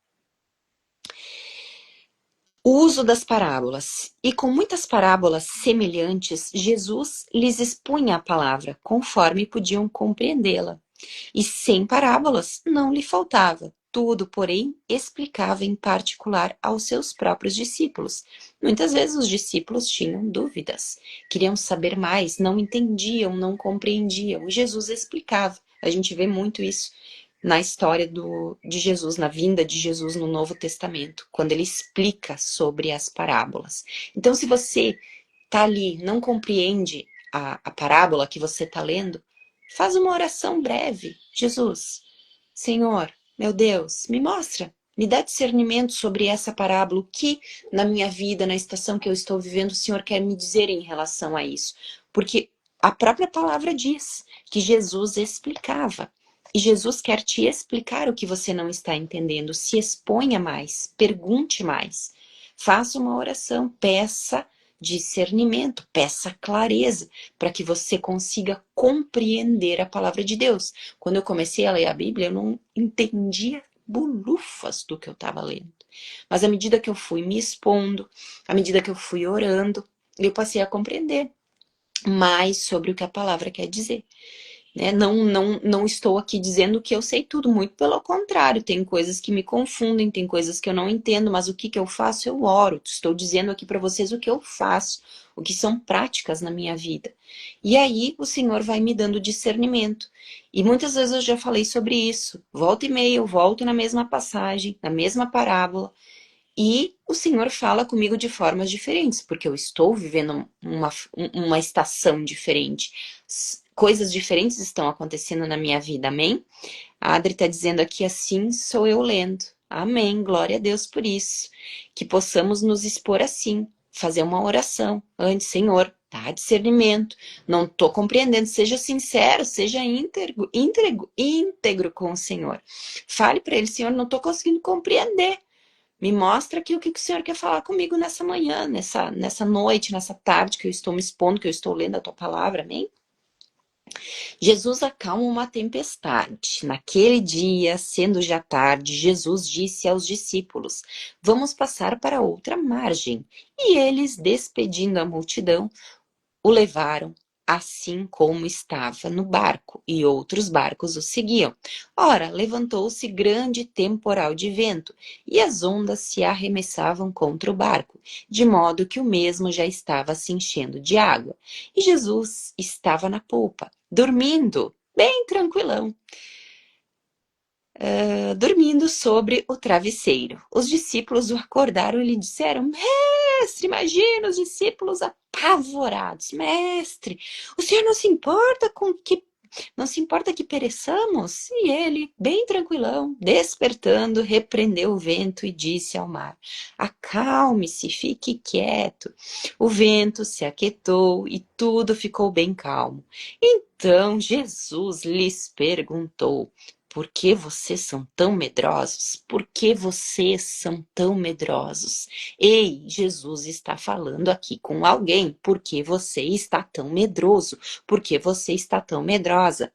Speaker 1: O uso das parábolas. E com muitas parábolas semelhantes, Jesus lhes expunha a palavra, conforme podiam compreendê-la. E sem parábolas não lhe faltava. Tudo, porém, explicava em particular aos seus próprios discípulos. Muitas vezes os discípulos tinham dúvidas, queriam saber mais, não entendiam, não compreendiam. Jesus explicava. A gente vê muito isso na história de Jesus, na vinda de Jesus no Novo Testamento, quando ele explica sobre as parábolas. Então, se você está ali, não compreende a parábola que você está lendo, faz uma oração breve. Jesus, Senhor, meu Deus, me mostra, me dá discernimento sobre essa parábola, o que na minha vida, na estação que eu estou vivendo, o Senhor quer me dizer em relação a isso. Porque a própria palavra diz que Jesus explicava. E Jesus quer te explicar o que você não está entendendo. Se exponha mais, pergunte mais. Faça uma oração, peça discernimento, peça clareza, para que você consiga compreender a palavra de Deus. Quando eu comecei a ler a Bíblia, eu não entendia bulufas do que eu estava lendo. Mas à medida que eu fui me expondo, à medida que eu fui orando, eu passei a compreender mais sobre o que a palavra quer dizer. Né? Não estou aqui dizendo que eu sei tudo, muito pelo contrário, tem coisas que me confundem, tem coisas que eu não entendo, mas o que eu faço? Eu oro. Estou dizendo aqui para vocês o que eu faço, o que são práticas na minha vida. E aí o Senhor vai me dando discernimento. E muitas vezes eu já falei sobre isso. Volta e meia, eu volto na mesma passagem, na mesma parábola, e o Senhor fala comigo de formas diferentes, porque eu estou vivendo uma estação diferente. Coisas diferentes estão acontecendo na minha vida, amém? A Adri está dizendo aqui, assim sou eu lendo. Amém, glória a Deus por isso. Que possamos nos expor assim, fazer uma oração antes, Senhor, dá discernimento. Não estou compreendendo, seja sincero, seja íntegro com o Senhor. Fale para ele, Senhor, não estou conseguindo compreender. Me mostra aqui o que o Senhor quer falar comigo nessa manhã, nessa noite, nessa tarde que eu estou me expondo, que eu estou lendo a tua palavra, amém? Jesus acalma uma tempestade. Naquele dia, sendo já tarde, Jesus disse aos discípulos: Vamos passar para outra margem. E eles, despedindo a multidão, o levaram assim como estava no barco, e outros barcos o seguiam. Ora, levantou-se grande temporal de vento, e as ondas se arremessavam contra o barco, de modo que o mesmo já estava se enchendo de água. E Jesus estava na polpa, dormindo, bem tranquilão, dormindo sobre o travesseiro. Os discípulos o acordaram e lhe disseram: Mestre, imagina os discípulos apavorados. Mestre, o senhor não se importa que pereçamos? E ele, bem tranquilão, despertando, repreendeu o vento e disse ao mar: Acalme-se, fique quieto. O vento se aquietou e tudo ficou bem calmo. Então Jesus lhes perguntou: Por que vocês são tão medrosos? Por que vocês são tão medrosos? Ei, Jesus está falando aqui com alguém. Por que você está tão medroso? Por que você está tão medrosa?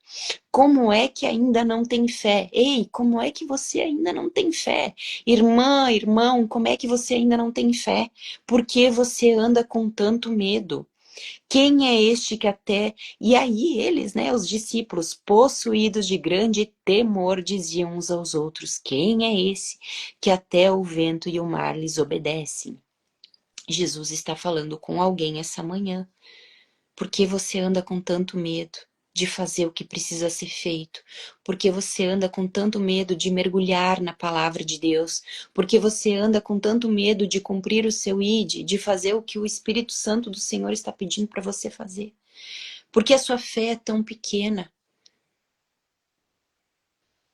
Speaker 1: Como é que ainda não tem fé? Ei, como é que você ainda não tem fé? Irmã, irmão, como é que você ainda não tem fé? Por que você anda com tanto medo? Quem é este que até... E aí eles, né, os discípulos, possuídos de grande temor, diziam uns aos outros: Quem é esse que até o vento e o mar lhes obedecem? Jesus está falando com alguém essa manhã. Por que você anda com tanto medo de fazer o que precisa ser feito? Por que você anda com tanto medo de mergulhar na palavra de Deus? Por que você anda com tanto medo de cumprir o seu ID, de fazer o que o Espírito Santo do Senhor está pedindo para você fazer? Por que a sua fé é tão pequena?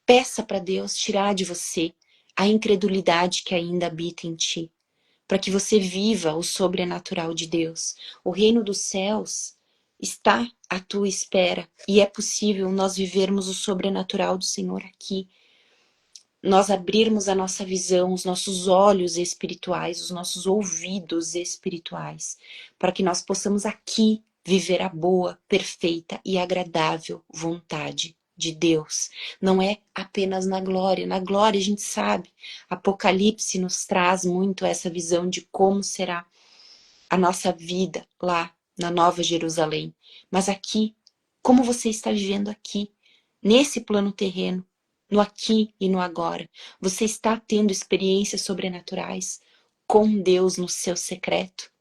Speaker 1: Peça para Deus tirar de você a incredulidade que ainda habita em ti, para que você viva o sobrenatural de Deus. O reino dos céus está à tua espera e é possível nós vivermos o sobrenatural do Senhor aqui. Nós abrirmos a nossa visão, os nossos olhos espirituais, os nossos ouvidos espirituais, para que nós possamos aqui viver a boa, perfeita e agradável vontade de Deus. Não é apenas na glória. Na glória a gente sabe, Apocalipse nos traz muito essa visão de como será a nossa vida lá na Nova Jerusalém. Mas aqui, como você está vivendo aqui, nesse plano terreno, no aqui e no agora? Você está tendo experiências sobrenaturais com Deus no seu secreto?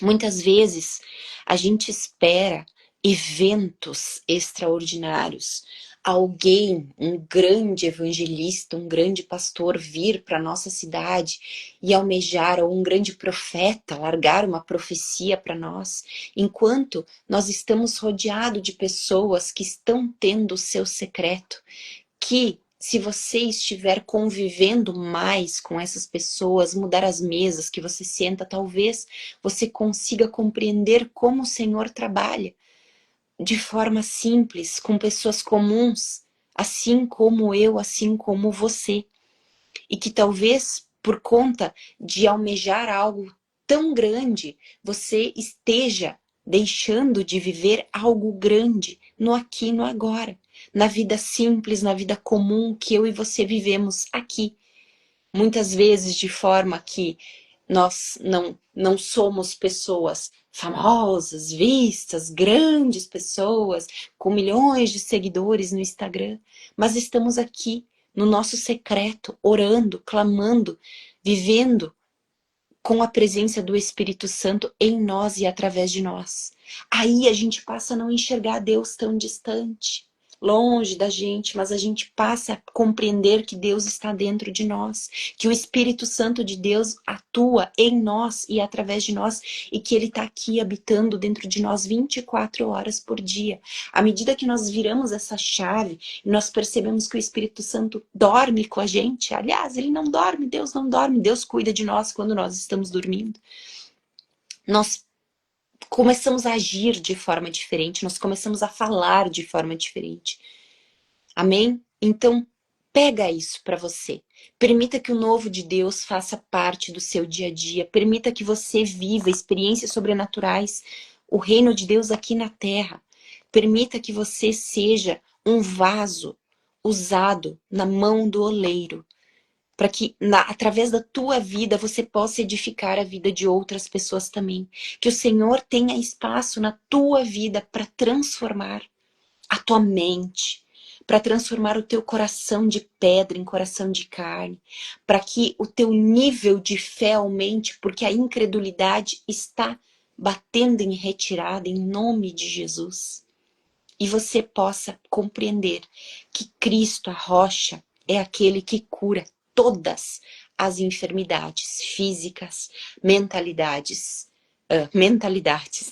Speaker 1: Muitas vezes a gente espera eventos extraordinários, alguém, um grande evangelista, um grande pastor vir para nossa cidade e almejar, ou um grande profeta largar uma profecia para nós, enquanto nós estamos rodeados de pessoas que estão tendo o seu secreto, que se você estiver convivendo mais com essas pessoas, mudar as mesas que você senta, talvez você consiga compreender como o Senhor trabalha de forma simples, com pessoas comuns, assim como eu, assim como você. E que talvez por conta de almejar algo tão grande, você esteja deixando de viver algo grande no aqui e no agora, na vida simples, na vida comum que eu e você vivemos aqui. Muitas vezes de forma que nós não somos pessoas famosas, vistas, grandes pessoas, com milhões de seguidores no Instagram, mas estamos aqui no nosso secreto, orando, clamando, vivendo com a presença do Espírito Santo em nós e através de nós. Aí a gente passa a não enxergar Deus tão distante, longe da gente, mas a gente passa a compreender que Deus está dentro de nós, que o Espírito Santo de Deus atua em nós e através de nós, e que Ele está aqui habitando dentro de nós 24 horas por dia. À medida que nós viramos essa chave, nós percebemos que o Espírito Santo dorme com a gente. Aliás, Ele não dorme, Deus não dorme, Deus cuida de nós quando nós estamos dormindo. Nós começamos a agir de forma diferente, nós começamos a falar de forma diferente. Amém? Então, pega isso para você. Permita que o novo de Deus faça parte do seu dia a dia. Permita que você viva experiências sobrenaturais, o reino de Deus aqui na terra. Permita que você seja um vaso usado na mão do oleiro, para que através da tua vida você possa edificar a vida de outras pessoas também. Que o Senhor tenha espaço na tua vida para transformar a tua mente, para transformar o teu coração de pedra em coração de carne, para que o teu nível de fé aumente, porque a incredulidade está batendo em retirada em nome de Jesus. E você possa compreender que Cristo, a rocha, é aquele que cura todas as enfermidades físicas, mentalidades,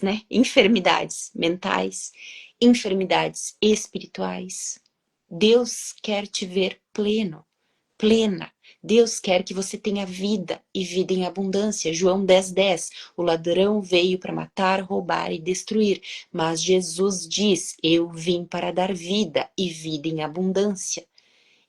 Speaker 1: né? Enfermidades mentais, enfermidades espirituais. Deus quer te ver plena. Deus quer que você tenha vida e vida em abundância. João 10:10. O ladrão veio para matar, roubar e destruir, mas Jesus diz: eu vim para dar vida e vida em abundância.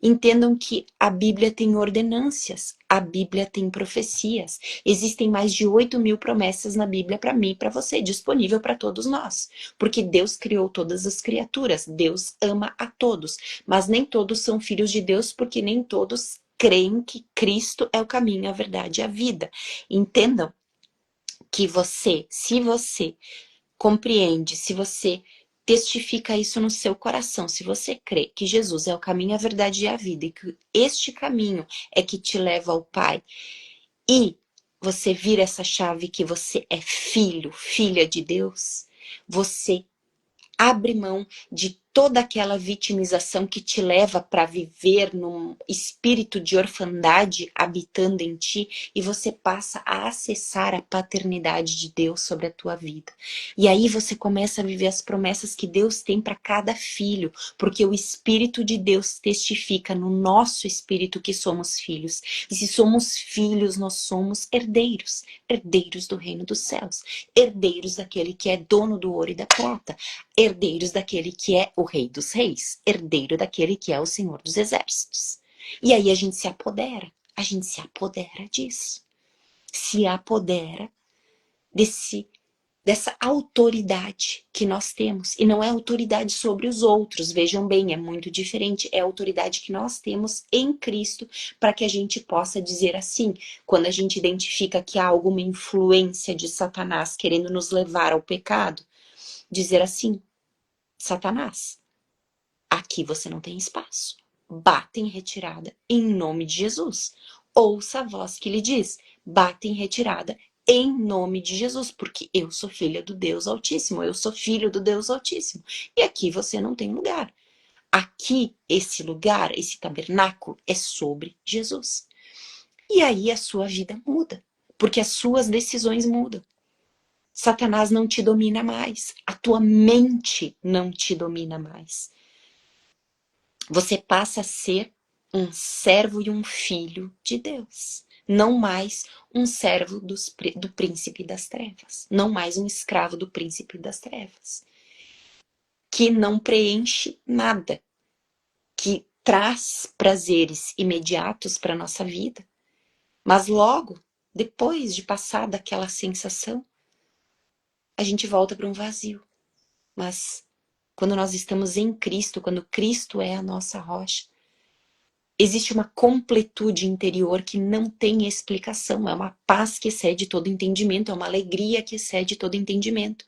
Speaker 1: Entendam que a Bíblia tem ordenâncias, a Bíblia tem profecias. Existem mais de 8.000 promessas na Bíblia para mim e para você, disponível para todos nós. Porque Deus criou todas as criaturas, Deus ama a todos. Mas nem todos são filhos de Deus, porque nem todos creem que Cristo é o caminho, a verdade e a vida. Entendam que se você compreende, se você testifica isso no seu coração, se você crê que Jesus é o caminho, a verdade e a vida, e que este caminho é que te leva ao Pai, e você vira essa chave que você é filho, filha de Deus, você abre mão de toda aquela vitimização que te leva para viver num espírito de orfandade habitando em ti, e você passa a acessar a paternidade de Deus sobre a tua vida. E aí você começa a viver as promessas que Deus tem para cada filho, porque o Espírito de Deus testifica no nosso espírito que somos filhos. E se somos filhos, nós somos herdeiros, herdeiros do reino dos céus, herdeiros daquele que é dono do ouro e da prata, herdeiros daquele que é o Rei dos Reis, herdeiro daquele que é o Senhor dos Exércitos. E aí a gente se apodera disso. Se apodera dessa autoridade que nós temos. E não é autoridade sobre os outros, vejam bem, é muito diferente. É a autoridade que nós temos em Cristo, para que a gente possa dizer assim, quando a gente identifica que há alguma influência de Satanás querendo nos levar ao pecado, dizer assim: Satanás, aqui você não tem espaço. Bata em retirada em nome de Jesus. Ouça a voz que lhe diz: bata em retirada em nome de Jesus, porque eu sou filha do Deus Altíssimo, eu sou filho do Deus Altíssimo. E aqui você não tem lugar. Aqui, esse lugar, esse tabernáculo é sobre Jesus. E aí a sua vida muda, porque as suas decisões mudam. Satanás não te domina mais. A tua mente não te domina mais. Você passa a ser um servo e um filho de Deus. Não mais um servo do príncipe das trevas. Não mais um escravo do príncipe das trevas. Que não preenche nada. Que traz prazeres imediatos para a nossa vida. Mas logo, depois de passar daquela sensação, a gente volta para um vazio. Mas quando nós estamos em Cristo, quando Cristo é a nossa rocha, existe uma completude interior que não tem explicação. É uma paz que excede todo entendimento, é uma alegria que excede todo entendimento.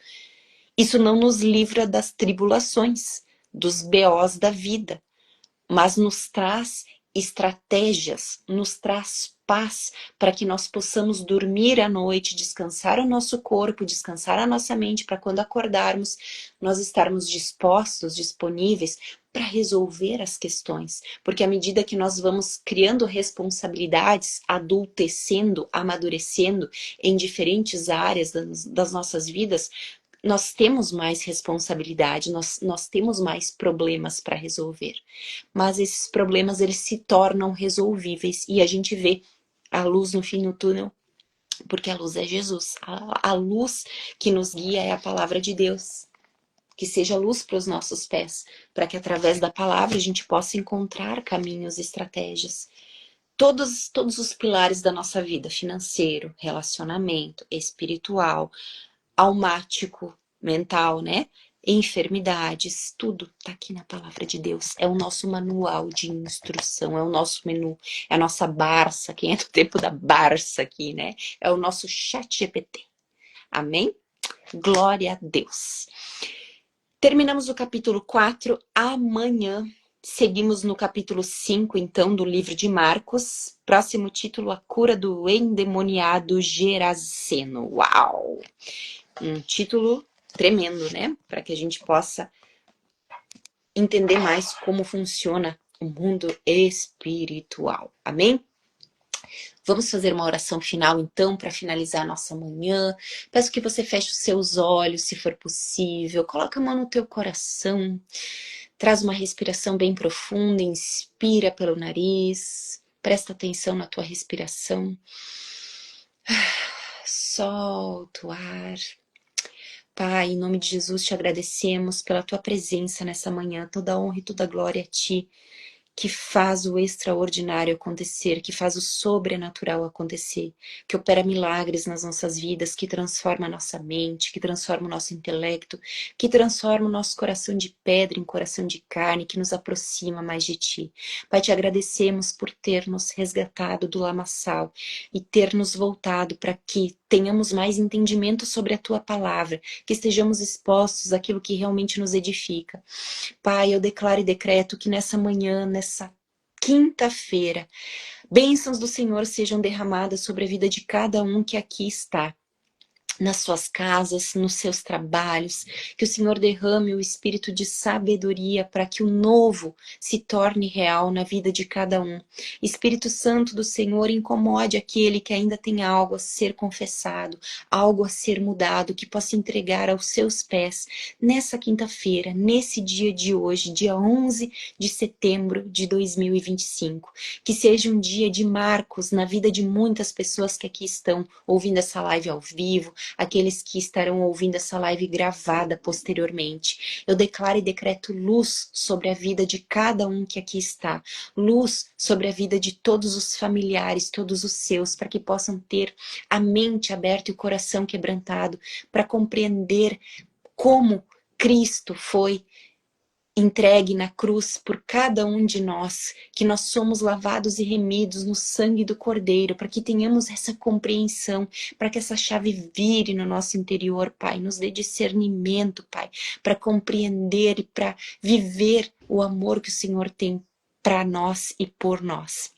Speaker 1: Isso não nos livra das tribulações, dos BOs da vida, mas nos traz estratégias, nos traz paz para que nós possamos dormir à noite, descansar o nosso corpo, descansar a nossa mente, para quando acordarmos, nós estarmos dispostos, disponíveis para resolver as questões. Porque à medida que nós vamos criando responsabilidades, adultecendo, amadurecendo em diferentes áreas das nossas vidas, nós temos mais responsabilidade, nós temos mais problemas para resolver. Mas esses problemas, eles se tornam resolvíveis e a gente vê a luz no fim do túnel, porque a luz é Jesus. A luz que nos guia é a palavra de Deus. Que seja luz para os nossos pés, para que através da palavra a gente possa encontrar caminhos, estratégias. Todos os pilares da nossa vida, financeiro, relacionamento, espiritual, almático, mental, né? enfermidades, tudo tá aqui na palavra de Deus. É o nosso manual de instrução, é o nosso menu, é a nossa Barça, quem é do tempo da Barça aqui, né? É o nosso chat GPT. Amém? Glória a Deus. Terminamos o capítulo 4, amanhã seguimos no capítulo 5, então, do livro de Marcos. Próximo título, a cura do endemoniado Geraseno. Uau! Um título tremendo, né? Para que a gente possa entender mais como funciona o mundo espiritual. Amém? Vamos fazer uma oração final, então, para finalizar a nossa manhã. Peço que você feche os seus olhos, se for possível. Coloca a mão no teu coração. Traz uma respiração bem profunda. Inspira pelo nariz. Presta atenção na tua respiração. Solta o ar. Pai, em nome de Jesus, te agradecemos pela tua presença nessa manhã. Toda honra e toda glória a ti, que faz o extraordinário acontecer, que faz o sobrenatural acontecer, que opera milagres nas nossas vidas, que transforma a nossa mente, que transforma o nosso intelecto, que transforma o nosso coração de pedra em coração de carne, que nos aproxima mais de ti. Pai, te agradecemos por ter nos resgatado do lamaçal e ter nos voltado para que tenhamos mais entendimento sobre a tua palavra, que estejamos expostos àquilo que realmente nos edifica. Pai, eu declaro e decreto que nessa manhã, nessa quinta-feira, bênçãos do Senhor sejam derramadas sobre a vida de cada um que aqui está. Nas suas casas, nos seus trabalhos, que o Senhor derrame o espírito de sabedoria para que o novo se torne real na vida de cada um. Espírito Santo do Senhor, incomode aquele que ainda tem algo a ser confessado, algo a ser mudado, que possa entregar aos seus pés nessa quinta-feira, nesse dia de hoje, dia 11 de setembro de 2025. Que seja um dia de marcos na vida de muitas pessoas que aqui estão ouvindo essa live ao vivo, aqueles que estarão ouvindo essa live gravada posteriormente. Eu declaro e decreto luz sobre a vida de cada um que aqui está, luz sobre a vida de todos os familiares, todos os seus, para que possam ter a mente aberta e o coração quebrantado, para compreender como Cristo foi entregue na cruz por cada um de nós, que nós somos lavados e remidos no sangue do Cordeiro, para que tenhamos essa compreensão, para que essa chave vire no nosso interior, Pai, nos dê discernimento, Pai, para compreender e para viver o amor que o Senhor tem para nós e por nós.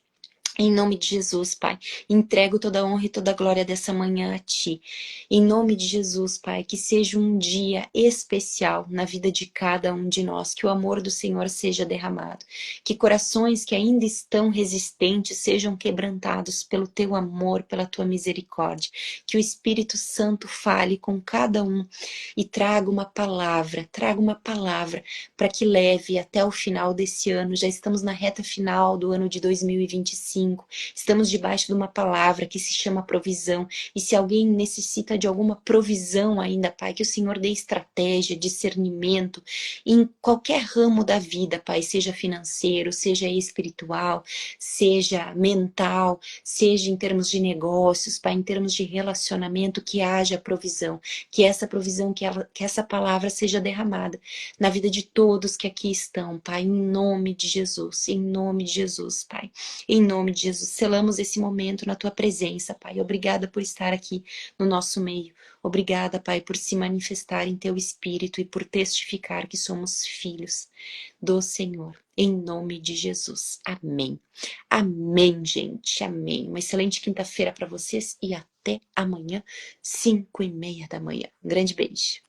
Speaker 1: Em nome de Jesus, Pai, entrego toda a honra e toda a glória dessa manhã a Ti. Em nome de Jesus, Pai, que seja um dia especial na vida de cada um de nós, que o amor do Senhor seja derramado, que corações que ainda estão resistentes sejam quebrantados pelo Teu amor, pela Tua misericórdia, que o Espírito Santo fale com cada um e traga uma palavra para que leve até o final desse ano. Já estamos na reta final do ano de 2025. Estamos debaixo de uma palavra que se chama provisão. E se alguém necessita de alguma provisão ainda, Pai, que o Senhor dê estratégia, discernimento em qualquer ramo da vida, Pai, seja financeiro, seja espiritual, seja mental, seja em termos de negócios, Pai, em termos de relacionamento, que haja provisão, que essa provisão, que essa palavra seja derramada na vida de todos que aqui estão, Pai, em nome de Jesus, Pai, em nome de Jesus. Selamos esse momento na Tua presença, Pai. Obrigada por estar aqui no nosso meio. Obrigada, Pai, por se manifestar em Teu Espírito e por testificar que somos filhos do Senhor. Em nome de Jesus. Amém. Amém, gente. Amém. Uma excelente quinta-feira para vocês e até amanhã, 5:30 da manhã. Um grande beijo.